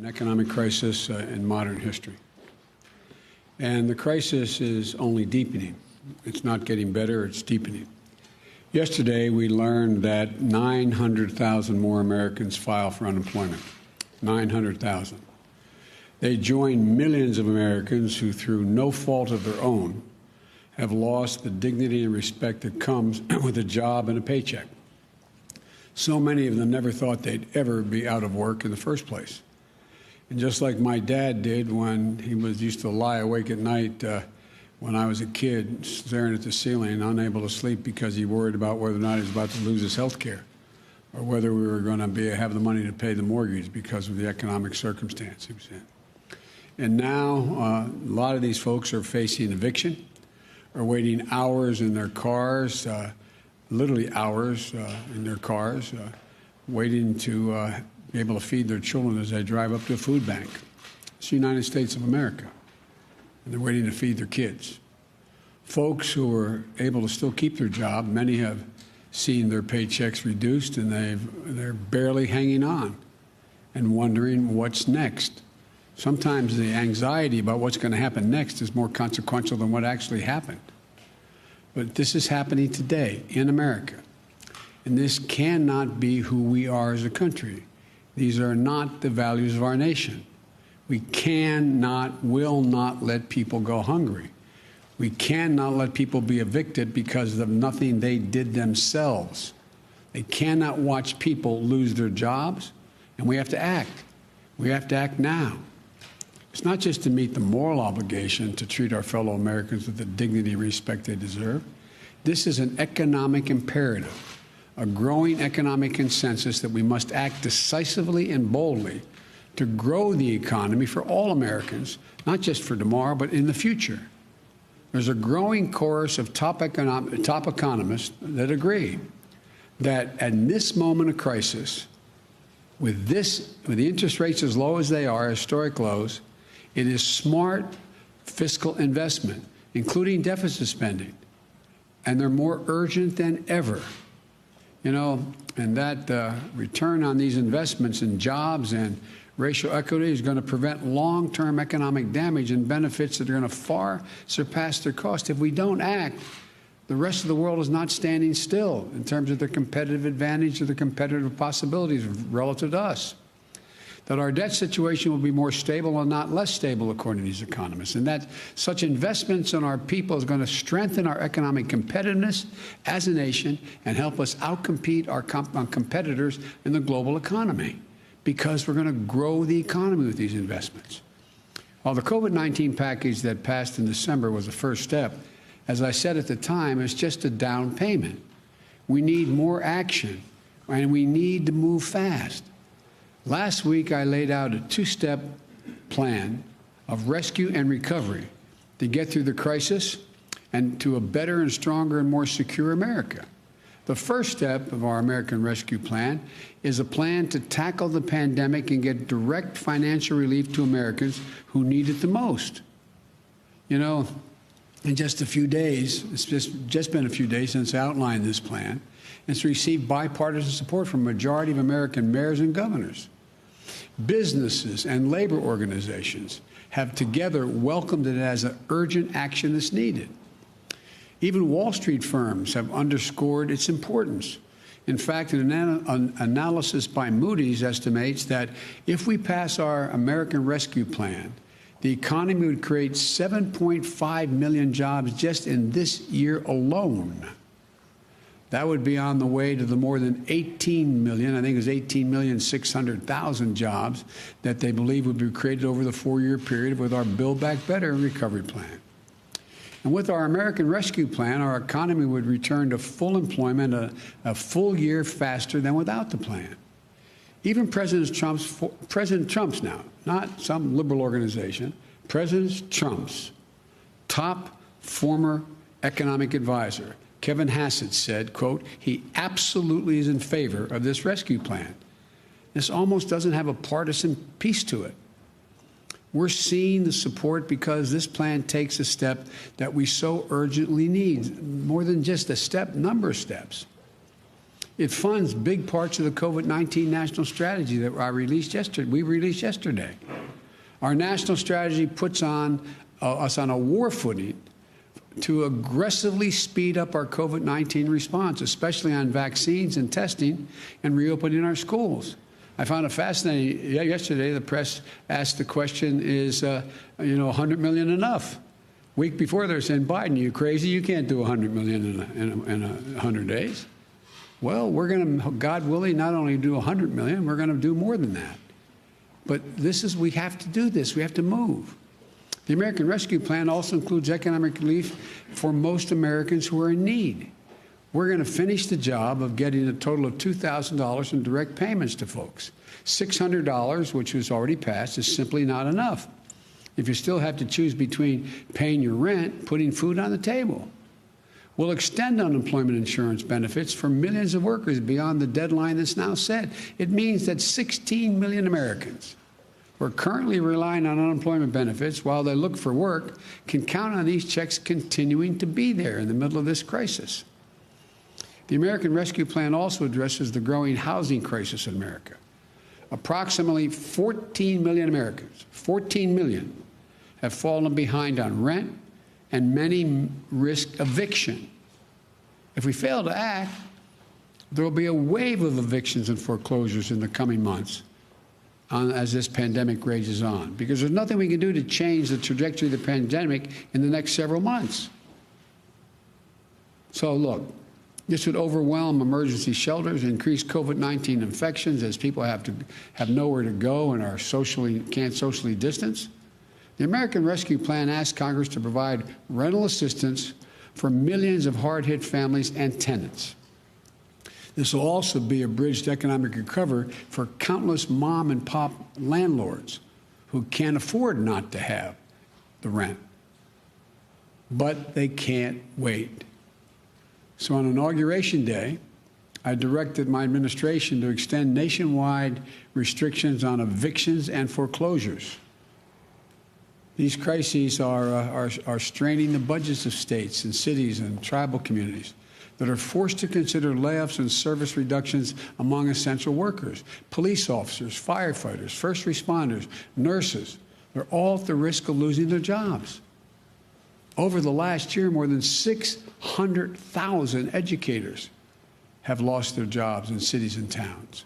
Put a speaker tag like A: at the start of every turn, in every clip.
A: An economic crisis in modern history. And the crisis is only deepening. It's not getting better, it's deepening. Yesterday, we learned that 900,000 more Americans file for unemployment. 900,000. They join millions of Americans who, through no fault of their own, have lost the dignity and respect that comes with a job and a paycheck. So many of them never thought they'd ever be out of work in the first place. And just like my dad did when he used to lie awake at night when I was a kid, staring at the ceiling, unable to sleep because he worried about whether or not he was about to lose his health care or whether we were going to have the money to pay the mortgage because of the economic circumstance he was in. And now a lot of these folks are facing eviction, are waiting hours in their cars, literally hours in their cars, waiting to be able to feed their children as they drive up to a food bank. It's the United States of America, and they're waiting to feed their kids. Folks who are able to still keep their job, many have seen their paychecks reduced, and they're barely hanging on and wondering what's next. Sometimes the anxiety about what's going to happen next is more consequential than what actually happened. But this is happening today in America, and this cannot be who we are as a country. These are not the values of our nation. We cannot, will not let people go hungry. We cannot let people be evicted because of nothing they did themselves. They cannot watch people lose their jobs, and we have to act. We have to act now. It's not just to meet the moral obligation to treat our fellow Americans with the dignity and respect they deserve. This is an economic imperative, a growing economic consensus that we must act decisively and boldly to grow the economy for all Americans, not just for tomorrow, but in the future. There's a growing chorus of top economists that agree that at this moment of crisis, with the interest rates as low as they are, historic lows, it is smart fiscal investment, including deficit spending, and they're more urgent than ever. You know, and that return on these investments in jobs and racial equity is going to prevent long-term economic damage and benefits that are going to far surpass their cost. If we don't act, the rest of the world is not standing still in terms of their competitive advantage or their competitive possibilities relative to us. That our debt situation will be more stable and not less stable, according to these economists, and that such investments in our people is going to strengthen our economic competitiveness as a nation and help us outcompete our competitors in the global economy, because we're going to grow the economy with these investments. While the COVID-19 package that passed in December was the first step, as I said at the time, it's just a down payment. We need more action, and we need to move fast. Last week, I laid out a two-step plan of rescue and recovery to get through the crisis and to a better and stronger and more secure America. The first step of our American Rescue Plan is a plan to tackle the pandemic and get direct financial relief to Americans who need it the most. You know, in just a few days, it's just been a few days since I outlined this plan. It's received bipartisan support from a majority of American mayors and governors. Businesses and labor organizations have together welcomed it as an urgent action that's needed. Even Wall Street firms have underscored its importance. In fact, an analysis by Moody's estimates that if we pass our American Rescue Plan, the economy would create 7.5 million jobs just in this year alone. That would be on the way to the more than 18 million, I think it was 18,600,000 jobs that they believe would be created over the 4-year period with our Build Back Better recovery plan. And with our American Rescue Plan, our economy would return to full employment a full year faster than without the plan. Even President Trump's now, not some liberal organization, President Trump's top former economic advisor, Kevin Hassett, said, quote, he absolutely is in favor of this rescue plan. This almost doesn't have a partisan piece to it. We're seeing the support because this plan takes a step that we so urgently need, more than just a step, number of steps. It funds big parts of the COVID-19 national strategy that we released yesterday. Our national strategy puts us on a war footing to aggressively speed up our COVID-19 response, especially on vaccines and testing and reopening our schools. I found it fascinating. Yesterday, the press asked the question, is, $100 million enough? Week before, they were saying, Biden, you crazy? You can't do $100 million in 100 days. Well, we're going to, God willing, not only do $100 million, we're going to do more than that. But we have to do this. We have to move. The American Rescue Plan also includes economic relief for most Americans who are in need. We're going to finish the job of getting a total of $2,000 in direct payments to folks. $600, which was already passed, is simply not enough if you still have to choose between paying your rent, putting food on the table. We'll extend unemployment insurance benefits for millions of workers beyond the deadline that's now set. It means that 16 million Americans who are currently relying on unemployment benefits while they look for work can count on these checks continuing to be there in the middle of this crisis. The American Rescue Plan also addresses the growing housing crisis in America. Approximately 14 million Americans, 14 million, have fallen behind on rent, and many risk eviction. If we fail to act, there will be a wave of evictions and foreclosures in the coming months as this pandemic rages on, because there's nothing we can do to change the trajectory of the pandemic in the next several months. So look, this would overwhelm emergency shelters, increase COVID-19 infections as people have nowhere to go and can't socially distance. The American Rescue Plan asks Congress to provide rental assistance for millions of hard-hit families and tenants. This will also be a bridge to economic recovery for countless mom and pop landlords who can't afford not to have the rent. But they can't wait. So on Inauguration Day, I directed my administration to extend nationwide restrictions on evictions and foreclosures. These crises are straining the budgets of states and cities and tribal communities that are forced to consider layoffs and service reductions among essential workers. Police officers, firefighters, first responders, nurses, they're all at the risk of losing their jobs. Over the last year, more than 600,000 educators have lost their jobs in cities and towns.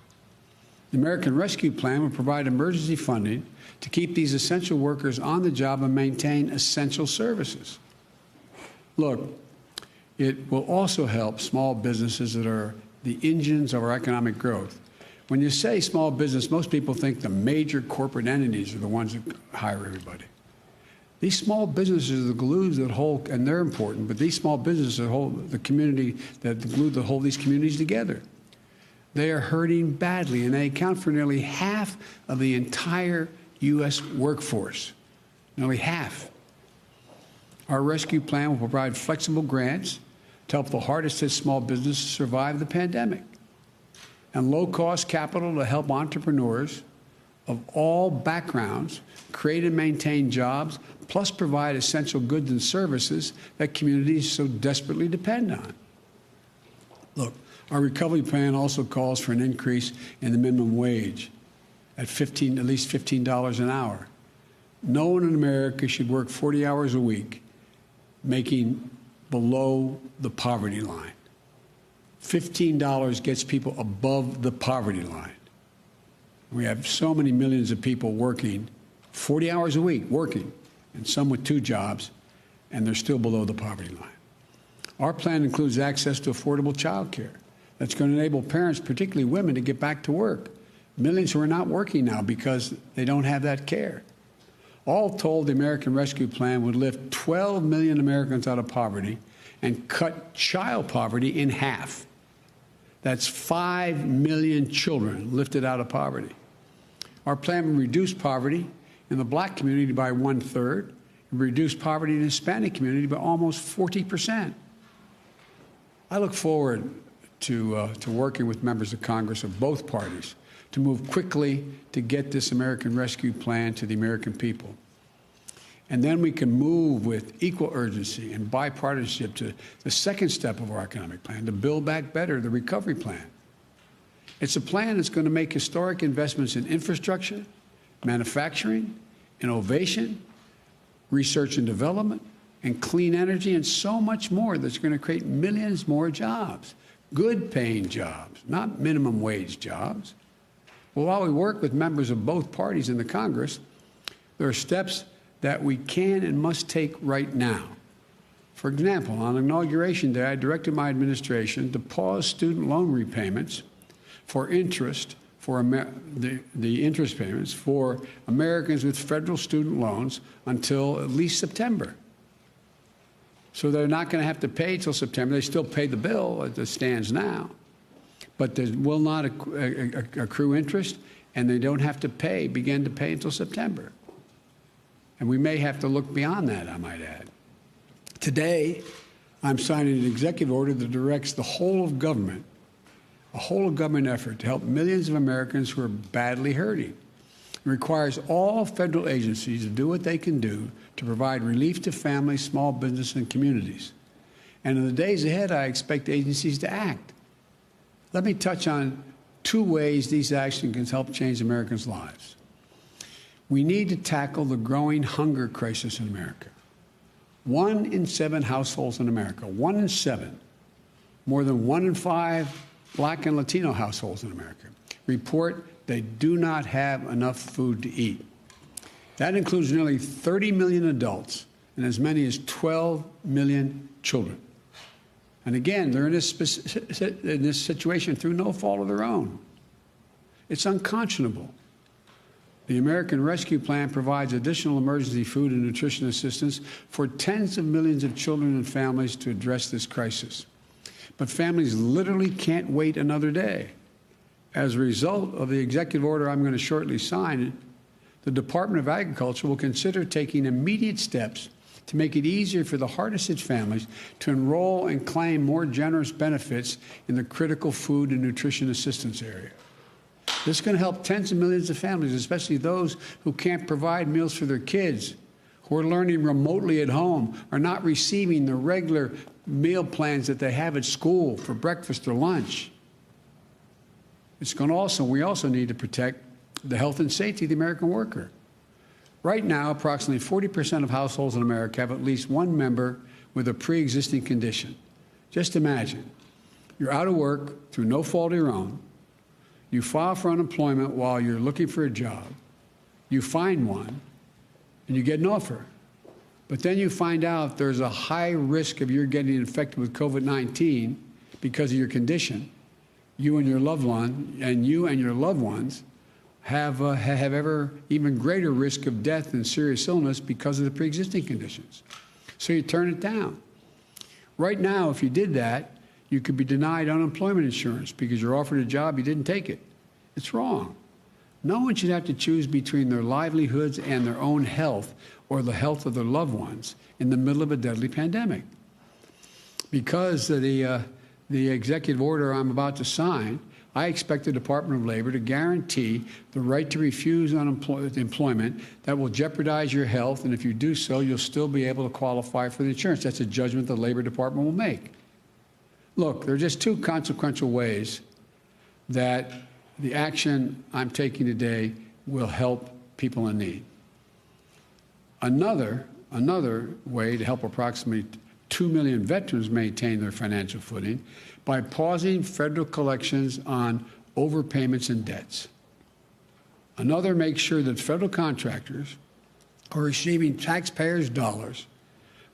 A: The American Rescue Plan will provide emergency funding to keep these essential workers on the job and maintain essential services. Look, it will also help small businesses that are the engines of our economic growth. When you say small business, most people think the major corporate entities are the ones that hire everybody. These small businesses are the glues that hold, and they're important, but these small businesses that hold the community, the glue that hold these communities together. They are hurting badly, and they account for nearly half of the entire U.S. workforce, nearly half. Our rescue plan will provide flexible grants to help the hardest hit small businesses survive the pandemic, and low-cost capital to help entrepreneurs of all backgrounds create and maintain jobs, plus provide essential goods and services that communities so desperately depend on. Look, our recovery plan also calls for an increase in the minimum wage at least $15 an hour. No one in America should work 40 hours a week making below the poverty line. $15 gets people above the poverty line. We have so many millions of people working 40 hours a week, and some with 2 jobs, and they're still below the poverty line. Our plan includes access to affordable child care. That's going to enable parents, particularly women, to get back to work. Millions who are not working now because they don't have that care. All told, the American Rescue Plan would lift 12 million Americans out of poverty and cut child poverty in half. That's 5 million children lifted out of poverty. Our plan will reduce poverty in the black community by 1/3 and reduce poverty in the Hispanic community by almost 40%. I look forward to working with members of Congress of both parties to move quickly to get this American Rescue Plan to the American people. And then we can move with equal urgency and bipartisanship to the second step of our economic plan, to build back better, the recovery plan. It's a plan that's going to make historic investments in infrastructure, manufacturing, innovation, research and development, and clean energy, and so much more that's going to create millions more jobs, good-paying jobs, not minimum wage jobs. Well, while we work with members of both parties in the Congress, there are steps that we can and must take right now. For example, on Inauguration Day, I directed my administration to pause student loan repayments for interest for the interest payments for Americans with federal student loans until at least September. So they're not going to have to pay till September. They still pay the bill as it stands now, but there will not accrue interest, and they don't have to begin to pay until September. And we may have to look beyond that, I might add. Today, I'm signing an executive order that directs the whole of government, a whole of government effort to help millions of Americans who are badly hurting. It requires all federal agencies to do what they can do to provide relief to families, small business, and communities. And in the days ahead, I expect agencies to act. Let me touch on two ways these actions can help change Americans' lives. We need to tackle the growing hunger crisis in America. 1 in 7 households in America, 1 in 7, more than 1 in 5 Black and Latino households in America, report they do not have enough food to eat. That includes nearly 30 million adults and as many as 12 million children. And again, they're in this situation through no fault of their own. It's unconscionable. The American Rescue Plan provides additional emergency food and nutrition assistance for tens of millions of children and families to address this crisis. But families literally can't wait another day. As a result of the executive order I'm going to shortly sign, the Department of Agriculture will consider taking immediate steps to make it easier for the hardest-hit families to enroll and claim more generous benefits in the critical food and nutrition assistance area. This is going to help tens of millions of families, especially those who can't provide meals for their kids, who are learning remotely at home, are not receiving the regular meal plans that they have at school for breakfast or lunch. We also need to protect the health and safety of the American worker. Right now, approximately 40% of households in America have at least one member with a pre-existing condition. Just imagine, you're out of work through no fault of your own. You file for unemployment while you're looking for a job. You find one, and you get an offer. But then you find out there's a high risk of you getting infected with COVID-19 because of your condition. You and your loved ones have ever even greater risk of death and serious illness because of the pre-existing conditions. So you turn it down. Right now, if you did that, you could be denied unemployment insurance because you're offered a job, you didn't take it. It's wrong. No one should have to choose between their livelihoods and their own health or the health of their loved ones in the middle of a deadly pandemic. Because of the executive order I'm about to sign, I expect the Department of Labor to guarantee the right to refuse employment that will jeopardize your health, and if you do so, you'll still be able to qualify for the insurance. That's a judgment the Labor Department will make. Look, there are just two consequential ways that the action I'm taking today will help people in need. Another way to help approximately 2 million veterans maintain their financial footing by pausing federal collections on overpayments and debts. Another makes sure that federal contractors who are receiving taxpayers' dollars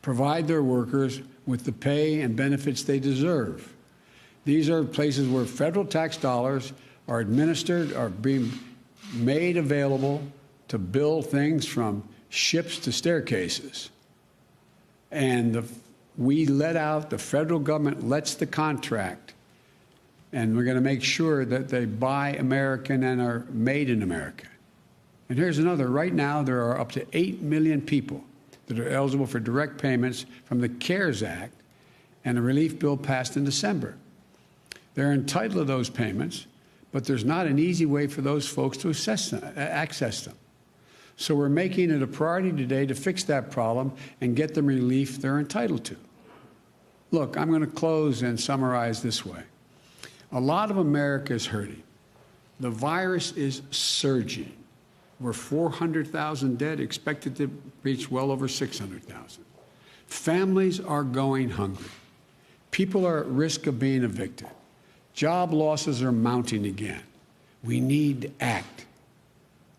A: provide their workers with the pay and benefits they deserve. These are places where federal tax dollars are administered, are being made available to build things from ships to staircases. And the federal government lets the contract, and we're going to make sure that they buy American and are made in America. And here's another. Right now, there are up to 8 million people that are eligible for direct payments from the CARES Act and a relief bill passed in December. They're entitled to those payments, but there's not an easy way for those folks to access them. So we're making it a priority today to fix that problem and get them relief they're entitled to. Look, I'm going to close and summarize this way. A lot of America is hurting. The virus is surging. We're 400,000 dead, expected to reach well over 600,000. Families are going hungry. People are at risk of being evicted. Job losses are mounting again. We need to act.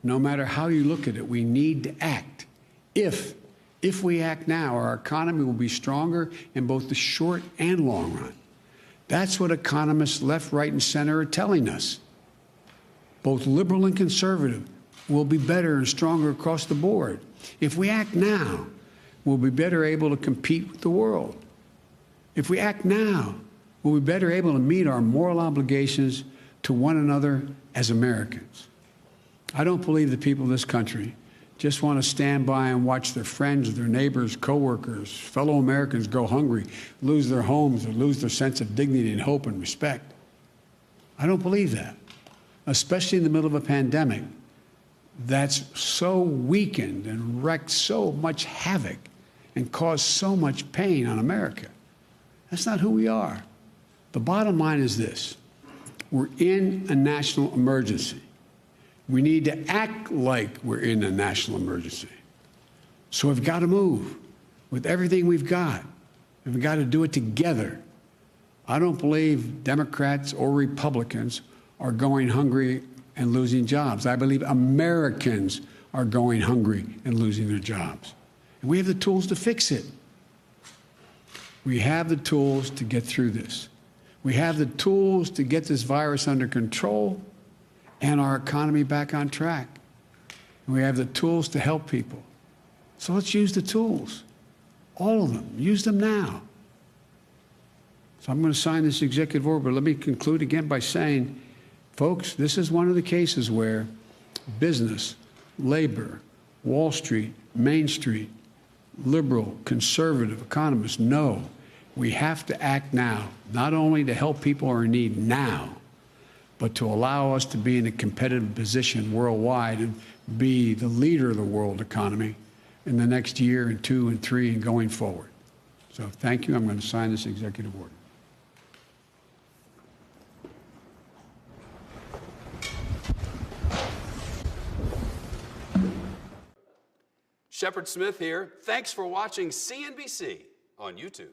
A: No matter how you look at it, we need to act. If we act now, our economy will be stronger in both the short and long run. That's what economists left, right, and center are telling us. Both liberal and conservative will be better and stronger across the board. If we act now, we'll be better able to compete with the world. If we act now, we'll be better able to meet our moral obligations to one another as Americans. I don't believe the people of this country just want to stand by and watch their friends, their neighbors, coworkers, fellow Americans go hungry, lose their homes, or lose their sense of dignity and hope and respect. I don't believe that, especially in the middle of a pandemic that's so weakened and wreaked so much havoc and caused so much pain on America. That's not who we are. The bottom line is this: we're in a national emergency. We need to act like we're in a national emergency. So we've got to move with everything we've got, and we've got to do it together. I don't believe Democrats or Republicans are going hungry and losing jobs. I believe Americans are going hungry and losing their jobs. And we have the tools to fix it. We have the tools to get through this. We have the tools to get this virus under control and our economy back on track. And we have the tools to help people. So let's use the tools, all of them. Use them now. So I'm going to sign this executive order, but let me conclude again by saying, folks, this is one of the cases where business, labor, Wall Street, Main Street, liberal, conservative economists know we have to act now, not only to help people who are in need now, but to allow us to be in a competitive position worldwide and be the leader of the world economy in the next year and 2 and 3 and going forward. So thank you. I'm going to sign this executive order.
B: Shepard Smith here. Thanks for watching CNBC on YouTube.